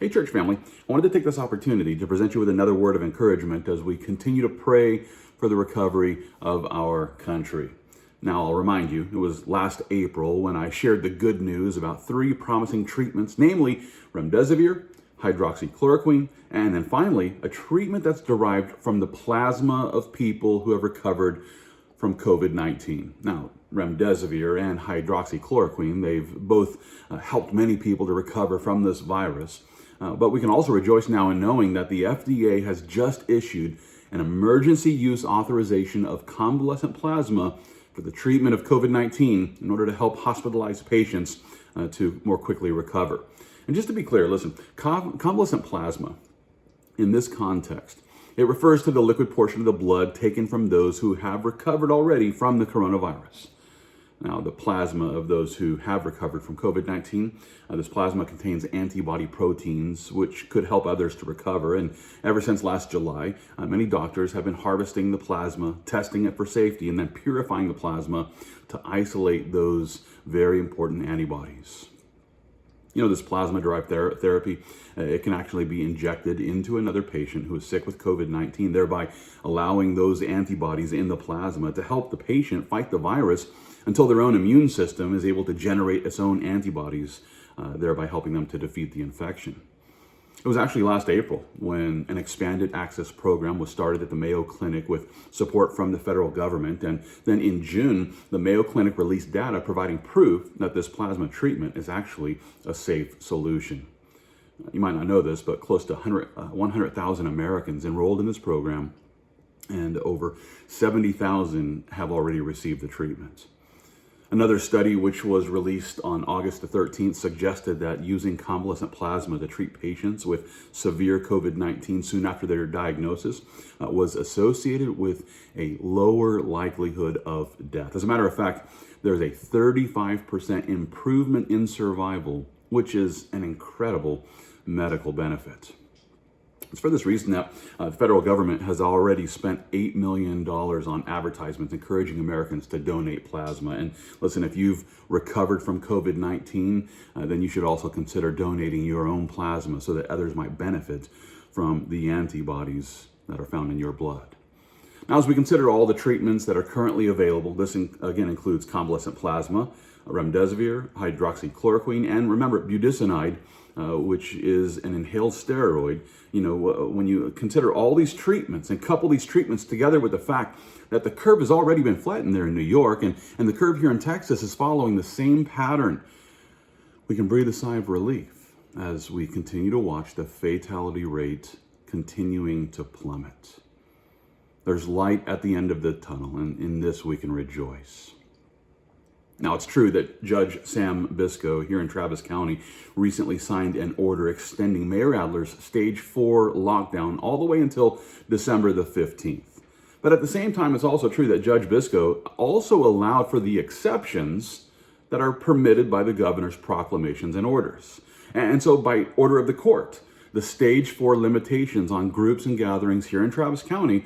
Hey, church family, I wanted to take this opportunity to present you with another word of encouragement as we continue to pray for the recovery of our country. Now, I'll remind you, it was last April when I shared the good news about 3 promising treatments, namely remdesivir, hydroxychloroquine, and then finally, a treatment that's derived from the plasma of people who have recovered from COVID-19. Now, remdesivir and hydroxychloroquine, they've both helped many people to recover from this virus. But we can also rejoice now in knowing that the FDA has just issued an emergency use authorization of convalescent plasma for the treatment of COVID-19 in order to help hospitalized patients to more quickly recover. And just to be clear, listen, convalescent plasma in this context, it refers to the liquid portion of the blood taken from those who have recovered already from the coronavirus. Now, the plasma of those who have recovered from COVID-19, this plasma contains antibody proteins, which could help others to recover. And ever since last July, many doctors have been harvesting the plasma, testing it for safety, and then purifying the plasma to isolate those very important antibodies. You know, this plasma-derived therapy, it can actually be injected into another patient who is sick with COVID-19, thereby allowing those antibodies in the plasma to help the patient fight the virus until their own immune system is able to generate its own antibodies, thereby helping them to defeat the infection. It was actually last April when an expanded access program was started at the Mayo Clinic with support from the federal government. And then in June, the Mayo Clinic released data providing proof that this plasma treatment is actually a safe solution. You might not know this, but close to 100,000 Americans enrolled in this program, and over 70,000 have already received the treatment. Another study, which was released on August the 13th, suggested that using convalescent plasma to treat patients with severe COVID-19 soon after their diagnosis was associated with a lower likelihood of death. As a matter of fact, there's a 35% improvement in survival, which is an incredible medical benefit. It's for this reason that the federal government has already spent $8 million on advertisements encouraging Americans to donate plasma. And listen, if you've recovered from COVID-19, then you should also consider donating your own plasma so that others might benefit from the antibodies that are found in your blood. Now, as we consider all the treatments that are currently available, this again includes convalescent plasma, remdesivir, hydroxychloroquine, and remember, budesonide, which is an inhaled steroid. You know, when you consider all these treatments and couple these treatments together with the fact that the curve has already been flattened there in New York, and the curve here in Texas is following the same pattern, we can breathe a sigh of relief as we continue to watch the fatality rate continuing to plummet. There's light at the end of the tunnel, and in this we can rejoice. Now, it's true that Judge Sam Biscoe here in Travis County recently signed an order extending Mayor Adler's stage 4 lockdown all the way until December the 15th. But at the same time, it's also true that Judge Biscoe also allowed for the exceptions that are permitted by the governor's proclamations and orders. And so by order of the court, the stage 4 limitations on groups and gatherings here in Travis County,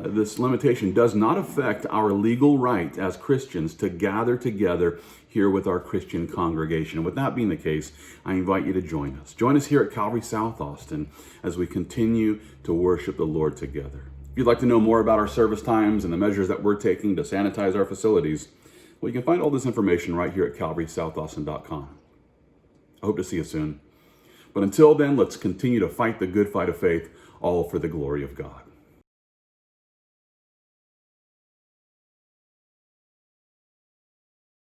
this limitation does not affect our legal right as Christians to gather together here with our Christian congregation. And with that being the case, I invite you to join us. Join us here at Calvary South Austin as we continue to worship the Lord together. If you'd like to know more about our service times and the measures that we're taking to sanitize our facilities, well, you can find all this information right here at calvarysouthaustin.com. I hope to see you soon. But until then, let's continue to fight the good fight of faith, all for the glory of God.